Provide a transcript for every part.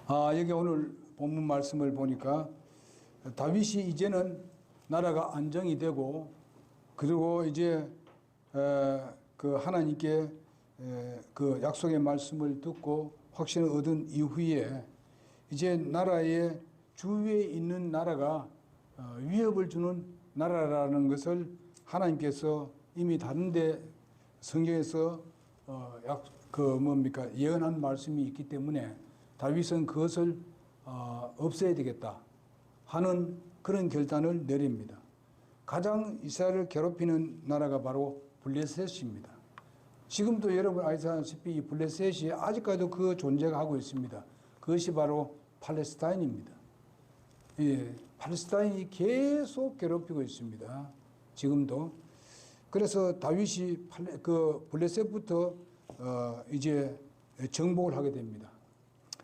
여기 오늘 본문 말씀을 보니까 다윗이 이제는 나라가 안정이 되고 그리고 이제 그 하나님께 그 약속의 말씀을 듣고 확신을 얻은 이후에 이제 나라의 주위에 있는 나라가 위협을 주는 나라라는 것을 하나님께서 이미 다른데 성경에서 예언한 말씀이 있기 때문에 다윗은 그것을 없애야 되겠다 하는 그런 결단을 내립니다. 가장 이스라엘을 괴롭히는 나라가 바로 블레셋입니다. 지금도 여러분 아시다시피 이 블레셋이 아직까지도 그 존재가 하고 있습니다. 그것이 바로 팔레스타인입니다. 예, 팔레스타인이 계속 괴롭히고 있습니다. 지금도. 그래서 다윗이 그 블레셋부터 이제 정복을 하게 됩니다.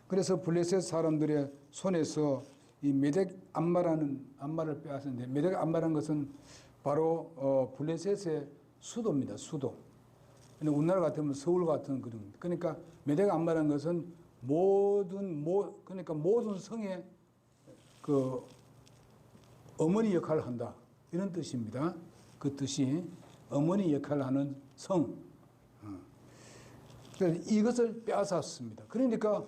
그래서 블레셋 사람들의 손에서 이 메덱 암마를 빼앗았는데, 메덱 암마라는 것은 바로 블레셋의 수도입니다. 수도. 근데 우리나라 같으면 서울 같은 그런. 그러니까 메덱 암마라는 것은 그러니까 모든 성의 그 어머니 역할을 한다, 이런 뜻입니다. 그 뜻이 어머니 역할을 하는 성. 이것을 빼앗았습니다. 그러니까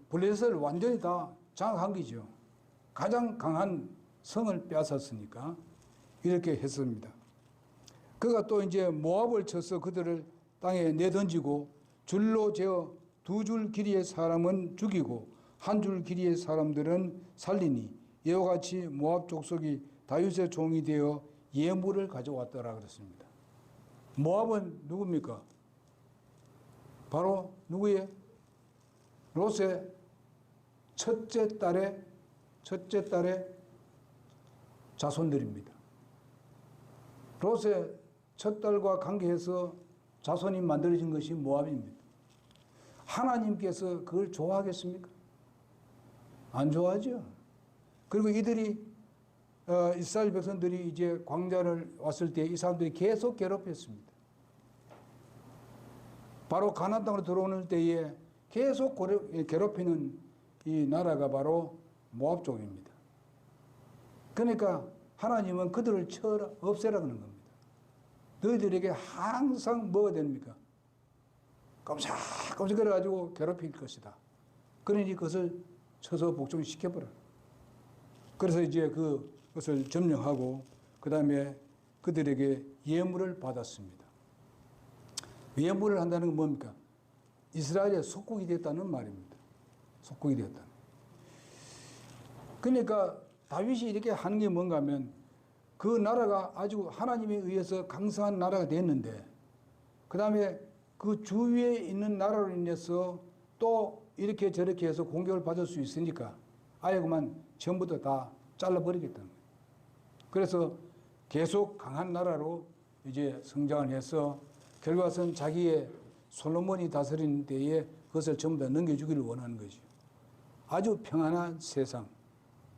블레셋을 완전히 다 장악한 거죠. 가장 강한 성을 빼앗았으니까 이렇게 했습니다. 그가 또 이제 모압을 쳐서 그들을 땅에 내던지고 줄로 재어 2줄 길이의 사람은 죽이고 1줄 길이의 사람들은 살리니 이와 같이 모압 족속이 다윗의 종이 되어 예물을 가져왔더라 그랬습니다. 모압은 누굽니까? 바로 누구의? 롯의 첫째 딸의 자손들입니다. 롯의 첫 딸과 관계해서 자손이 만들어진 것이 모압입니다. 하나님께서 그걸 좋아하겠습니까? 안 좋아하죠. 그리고 이들이 이스라엘 백성들이 이제 광야를 왔을 때 이 사람들이 계속 괴롭혔습니다. 바로 가나안 땅으로 들어오는 때에 계속 괴롭히는 이 나라가 바로 모압 족입니다. 그러니까 하나님은 그들을 쳐라, 없애라 그러는 겁니다. 너희들에게 항상 뭐가 됩니까? 깜짝깜짝 그래가지고 괴롭힐 것이다. 그러니 그것을 쳐서 복종시켜버려. 그래서 이제 그것을 점령하고 그 다음에 그들에게 예물을 받았습니다. 예물을 한다는 건 뭡니까? 이스라엘의 속국이 됐다는 말입니다. 속국이 됐다. 그러니까 다윗이 이렇게 하는 게 뭔가 하면 그 나라가 아주 하나님에 의해서 강성한 나라가 됐는데 그 다음에 그 주위에 있는 나라로 인해서 또 이렇게 저렇게 해서 공격을 받을 수 있으니까 아예 그만 전부 다 잘라버리겠다는 거예요. 그래서 계속 강한 나라로 이제 성장을 해서 결과는 자기의 솔로몬이 다스리는 때에 그것을 전부 다 넘겨주기를 원하는 거죠. 아주 평안한 세상,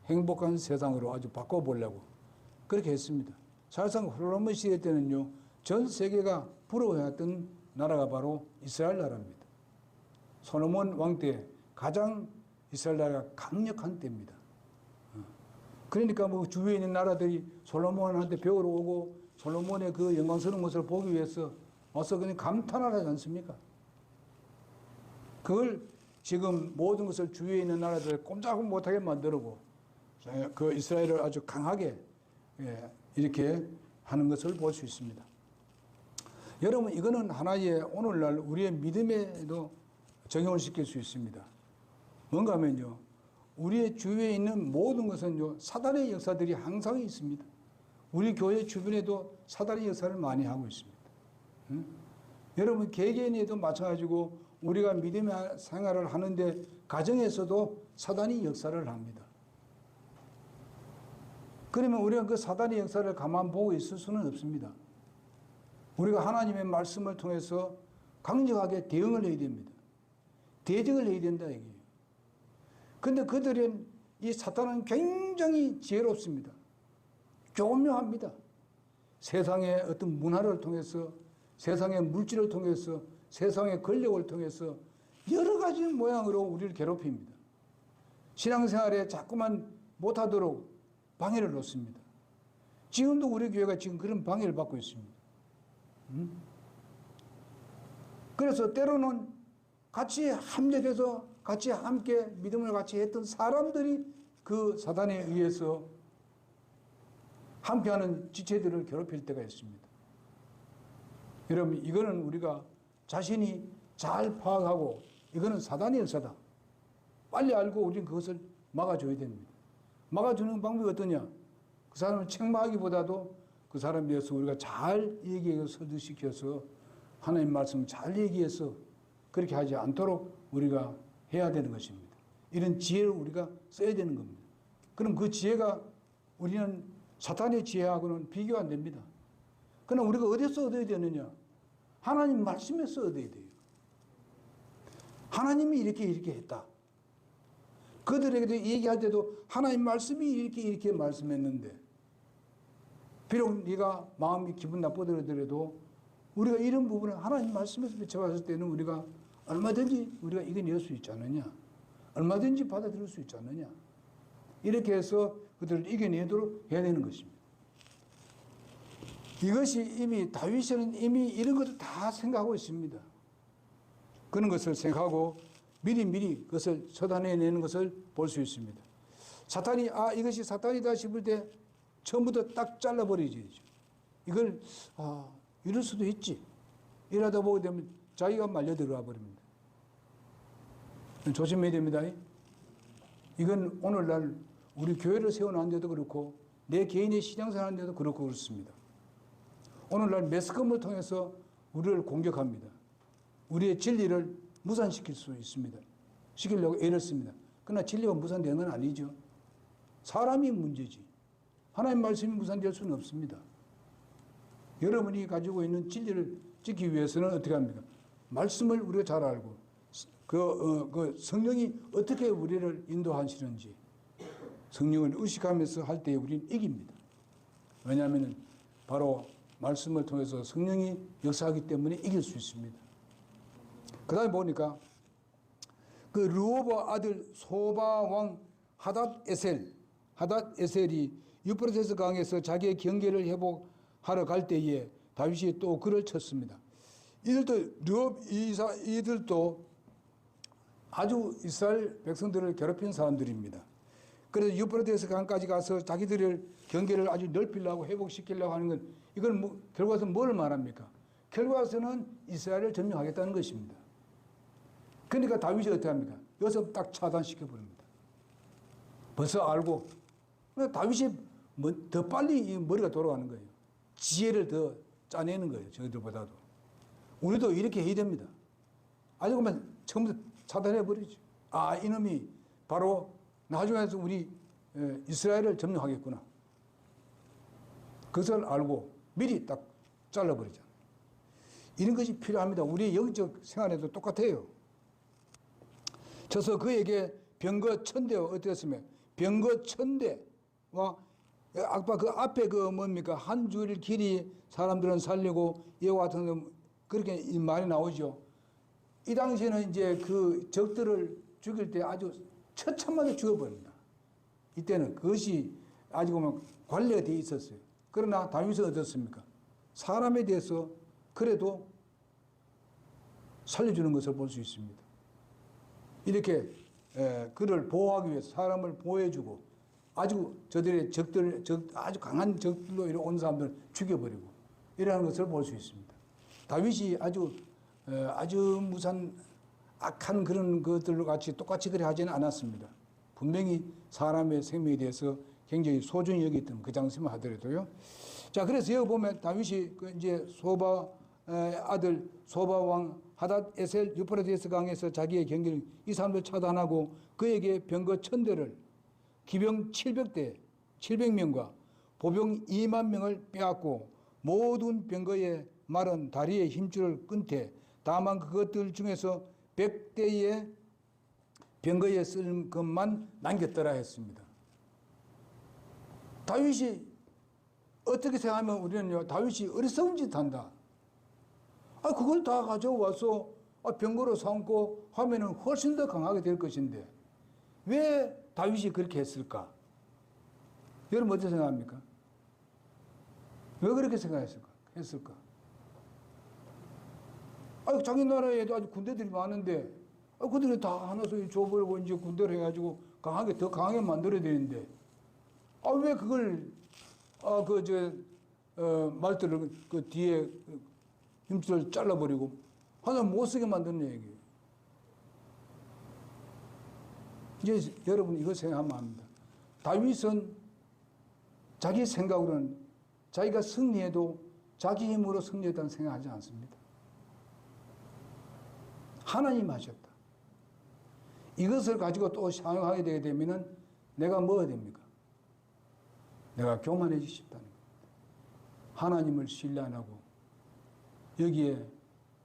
행복한 세상으로 아주 바꿔보려고 그렇게 했습니다. 사실상 솔로몬 시대 때는요, 전 세계가 부러워했던 나라가 바로 이스라엘 나라입니다. 솔로몬 왕 때 가장 이스라엘 나라가 강력한 때입니다. 그러니까 주위에 있는 나라들이 솔로몬한테 배우러 오고 솔로몬의 그 영광스러운 것을 보기 위해서 와서 그냥 감탄하지 않습니까? 그걸 지금 모든 것을 주위에 있는 나라들을 꼼짝 못하게 만들고 그 이스라엘을 아주 강하게 이렇게 하는 것을 볼 수 있습니다. 여러분, 이거는 하나의 오늘날 우리의 믿음에도 적용을 시킬 수 있습니다. 뭔가 하면요, 우리의 주위에 있는 모든 것은요, 사단의 역사들이 항상 있습니다. 우리 교회 주변에도 사단의 역사를 많이 하고 있습니다. 여러분, 개개인에도 마찬가지고 우리가 믿음의 생활을 하는데 가정에서도 사단이 역사를 합니다. 그러면 우리가 그 사단의 역사를 가만 보고 있을 수는 없습니다. 우리가 하나님의 말씀을 통해서 강력하게 대응을 해야 됩니다. 대적을 해야 된다 얘기예요. 근데 그들은 이 사탄은 굉장히 지혜롭습니다. 교묘합니다. 세상의 어떤 문화를 통해서, 세상의 물질을 통해서, 세상의 권력을 통해서 여러 가지 모양으로 우리를 괴롭힙니다. 신앙생활에 자꾸만 못하도록 방해를 놓습니다. 지금도 우리 교회가 지금 그런 방해를 받고 있습니다. 그래서 때로는 같이 합력해서 같이 함께 믿음을 같이 했던 사람들이 그 사단에 의해서 함께하는 지체들을 괴롭힐 때가 있습니다. 여러분, 이거는 우리가 자신이 잘 파악하고 이거는 사단의 역사다. 빨리 알고 우리는 그것을 막아줘야 됩니다. 막아주는 방법이 어떠냐? 그 사람을 책망하기보다도 그 사람에 대해서 우리가 잘 얘기해서 설득시켜서 하나님 말씀을 잘 얘기해서 그렇게 하지 않도록 우리가 해야 되는 것입니다. 이런 지혜를 우리가 써야 되는 겁니다. 그럼 그 지혜가 우리는 사탄의 지혜하고는 비교가 안 됩니다. 그러나 우리가 어디서 얻어야 되느냐? 하나님 말씀에서 얻어야 돼요. 하나님이 이렇게 했다. 그들에게 얘기할 때도 하나님 말씀이 이렇게 말씀했는데, 비록 네가 마음이 기분 나쁘더라도 우리가 이런 부분을 하나님 말씀에서 비춰봤을 때는 우리가 얼마든지 우리가 이겨낼 수 있지 않느냐, 얼마든지 받아들일 수 있지 않느냐, 이렇게 해서 그들을 이겨내도록 해야 되는 것입니다. 이것이 이미 다윗은 이미 이런 것을 다 생각하고 있습니다. 그런 것을 생각하고 미리 그것을 처단해내는 것을 볼 수 있습니다. 사탄이 이것이 사탄이다 싶을 때 처음부터 딱 잘라버리지. 이걸 이럴 수도 있지. 이러다 보게 되면 자기가 말려 들어와 버립니다. 조심해야 됩니다. 이건 오늘날 우리 교회를 세워놓는데도 그렇고 내 개인의 신앙생활하는데도 그렇고 그렇습니다. 오늘날 매스컴을 통해서 우리를 공격합니다. 우리의 진리를 무산시킬 수 있습니다. 시키려고 애를 씁니다. 그러나 진리가 무산되는 건 아니죠. 사람이 문제지. 하나님 말씀이 무산될 수는 없습니다. 여러분이 가지고 있는 진리를 지키기 위해서는 어떻게 합니까? 말씀을 우리가 잘 알고 그 성령이 어떻게 우리를 인도하시는지 성령을 의식하면서 할 때 우리는 이깁니다. 왜냐하면 바로 말씀을 통해서 성령이 역사하기 때문에 이길 수 있습니다. 그 다음에 보니까 그 르호보 아들 소바 왕 하닷에셀이 유프라테스 강에서 자기의 경계를 회복하러 갈 때에 다윗이 또 그를 쳤습니다. 이들도 아주 이스라엘 백성들을 괴롭힌 사람들입니다. 그래서 유프라테스 강까지 가서 자기들의 경계를 아주 넓히려고 회복시키려고 하는 건 이건 결과적으로 뭘 말합니까? 결과적으로는 이스라엘을 점령하겠다는 것입니다. 그러니까 다윗이 어떻게 합니까? 여기서 딱 차단시켜 버립니다. 벌써 알고. 다윗이 더 빨리 이 머리가 돌아가는 거예요. 지혜를 더 짜내는 거예요. 저희들보다도. 우리도 이렇게 해야 됩니다. 아주 그만 처음부터 차단해 버리죠. 이놈이 바로 나중에서 우리 이스라엘을 점령하겠구나. 그것을 알고 미리 딱 잘라버리잖아요. 이런 것이 필요합니다. 우리의 영적 생활에도 똑같아요. 저서 그에게 병거 1000대와 어땠으면 병거 1000대와 아까 그 앞에 그 뭡니까 한 줄 길이 사람들은 살리고 이와 같은 그렇게 말이 나오죠. 이 당시에는 이제 그 적들을 죽일 때 아주 처참하게 죽어버립니다. 이때는 그것이 아주 보면 관리가 되어 있었어요. 그러나 다윗은 어떻습니까? 사람에 대해서 그래도 살려주는 것을 볼 수 있습니다. 이렇게 그를 보호하기 위해서 사람을 보호해주고 아주 저들의 아주 강한 적들로 온 사람들을 죽여버리고 이러는 것을 볼 수 있습니다. 다윗이 아주 무산 악한 그런 것들과 같이 똑같이 그래 하지는 않았습니다. 분명히 사람의 생명에 대해서 굉장히 소중히 여기던 그 장심을 하더라도요. 자, 그래서 여기 보면 다윗이 이제 소바 아들 소바 왕 하닷에셀 유프라테스 강에서 자기의 경계를 이 사람들 차단하고 그에게 병거 1000대를 기병 700명과 보병 2만 명을 빼앗고 모든 병거의 마른 다리의 힘줄을 끊되 다만 그것들 중에서 100대의 병거에 쓸 것만 남겼더라 했습니다. 다윗이 어떻게 생각하면 우리는요, 다윗이 어리석은 짓 한다. 그걸 다 가져와서 병거로 삼고 하면은 훨씬 더 강하게 될 것인데 왜 다윗이 그렇게 했을까? 여러분 어떻게 생각합니까? 왜 그렇게 했을까? 자기 나라에도 아주 군대들이 많은데, 그들이 다 하나씩 줘버리고 이제 군대를 해가지고 더 강하게 만들어야 되는데, 왜 그걸, 말들을 그 뒤에 힘줄을 잘라버리고 하나 못 쓰게 만드는 얘기예요. 이제 여러분 이거 생각하면 합니다. 다윗은 자기 생각으로는 자기가 승리해도 자기 힘으로 승리했다는 생각하지 않습니다. 하나님 하셨다. 이것을 가지고 또 사용하게 되게 되면은 내가 뭐가 됩니까? 내가 교만해지고 싶다는 겁니다. 하나님을 신뢰 안 하고 여기에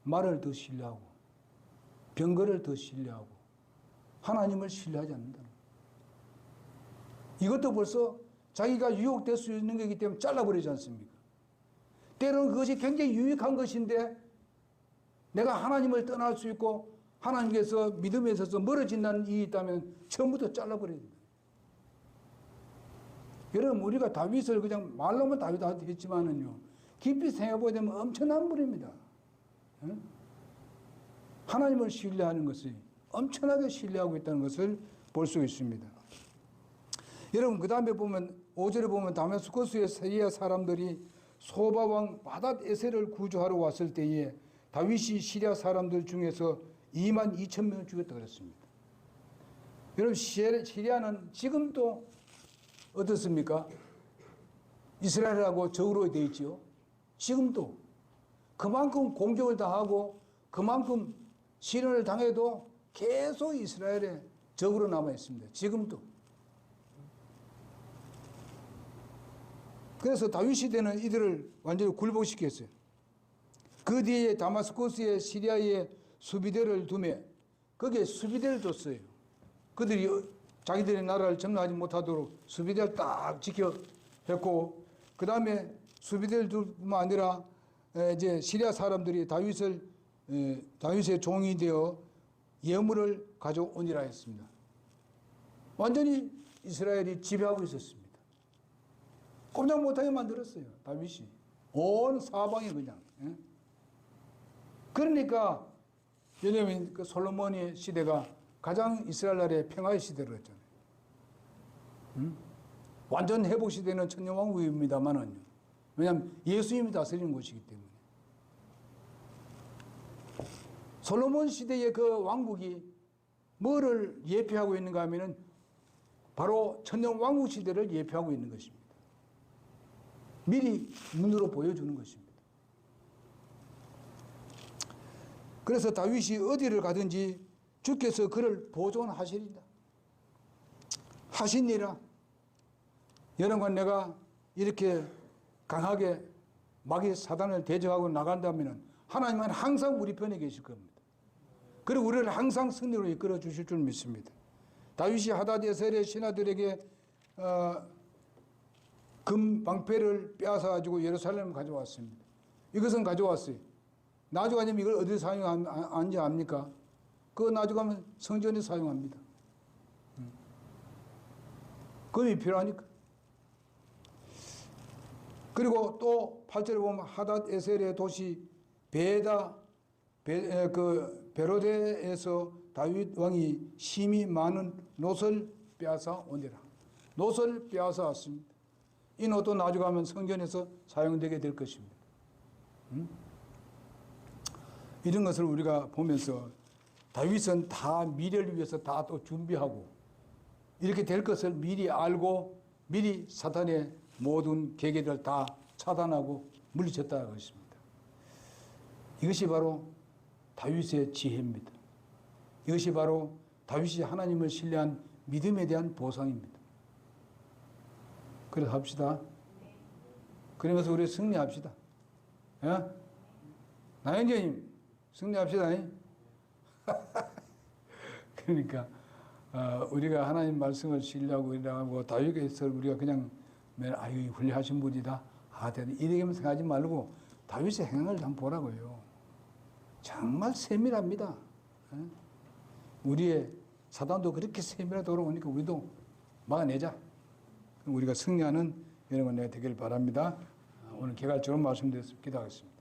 말을 더 신뢰하고 병거를 더 신뢰하고 하나님을 신뢰하지 않는다는 겁니다. 이것도 벌써 자기가 유혹될 수 있는 거기 때문에 잘라버리지 않습니까? 때로는 그것이 굉장히 유익한 것인데 내가 하나님을 떠날 수 있고 하나님께서 믿음에 있어서 멀어진다는 일이 있다면 처음부터 잘라버려야 된다. 여러분 우리가 다윗을 그냥 말로만 다윗한테 했지만은요 깊이 생각해보게 되면 엄청난 분입니다. 하나님을 신뢰하는 것이 엄청나게 신뢰하고 있다는 것을 볼 수 있습니다. 여러분 그 다음에 보면 5절에 보면 다메스코스의 시리아 사람들이 소바왕 바닷 에셀을 구조하러 왔을 때에 다윗이 시리아 사람들 중에서 22,000명을 죽였다 그랬습니다. 여러분 시리아는 지금도 어떻습니까? 이스라엘하고 적으로 되어 있죠. 지금도 그만큼 공격을 당하고 그만큼 시련을 당해도 계속 이스라엘의 적으로 남아 있습니다. 지금도. 그래서 다윗 시대는 이들을 완전히 굴복시켰어요. 그 뒤에 다마스코스의 시리아의 수비대를 두매 거기에 수비대를 뒀어요. 그들이 자기들의 나라를 점령하지 못하도록 수비대를 딱 지켜했고 그 다음에 수비대를 둘뿐만 아니라 이제 시리아 사람들이 다윗의 종이 되어 예물을 가져오니라 했습니다. 완전히 이스라엘이 지배하고 있었습니다. 꼼짝 못하게 만들었어요. 다윗이. 온 사방에 그냥. 그러니까 왜냐하면 그 솔로몬의 시대가 가장 이스라엘 나라의 평화의 시대로 했잖아요. 완전 회복 시대는 천년왕국입니다만은요. 왜냐하면 예수님이 다스리는 곳이기 때문에. 솔로몬 시대의 그 왕국이 뭐를 예표하고 있는가 하면은 바로 천년왕국 시대를 예표하고 있는 것입니다. 미리 눈으로 보여주는 것입니다. 그래서 다윗이 어디를 가든지 주께서 그를 보존하시리라. 하시니라. 여러분 내가 이렇게 강하게 마귀 사단을 대적하고 나간다면 하나님은 항상 우리 편에 계실 겁니다. 그리고 우리를 항상 승리로 이끌어 주실 줄 믿습니다. 다윗이 하닷에셀의 신하들에게 금 방패를 빼앗아 가지고 예루살렘을 가져왔습니다. 이것은 가져왔어요. 나중에 이걸 어디에 사용하는지 압니까? 그거 나중에 성전에 사용합니다. 금이 필요하니까. 그리고 또 8절에 보면 하닷에셀의 도시 베로데에서 다윗 왕이 심이 많은 놋을 빼앗아 오니라. 놋을 빼앗아 왔습니다. 이 놋도 나중에 성전에서 사용되게 될 것입니다. 이런 것을 우리가 보면서 다윗은 다 미래를 위해서 다 또 준비하고 이렇게 될 것을 미리 알고 미리 사탄의 모든 계계를 다 차단하고 물리쳤다는 것입니다. 이것이 바로 다윗의 지혜입니다. 이것이 바로 다윗이 하나님을 신뢰한 믿음에 대한 보상입니다. 그래서 합시다. 그러면서 우리 승리합시다. 예? 나영재님 승리합시다. 그러니까 우리가 하나님 말씀을 신뢰하고 이러고 다윗에서 우리가 그냥 아유 훌륭하신 분이다. 이렇게만 생각하지 말고 다윗의 행을 한번 보라고요. 정말 세밀합니다. 우리의 사단도 그렇게 세밀하게 돌아오니까 우리도 막아내자. 우리가 승리하는 여러분 내가 되길 바랍니다. 오늘 개괄적으로 말씀드렸습니다. 기도하겠습니다.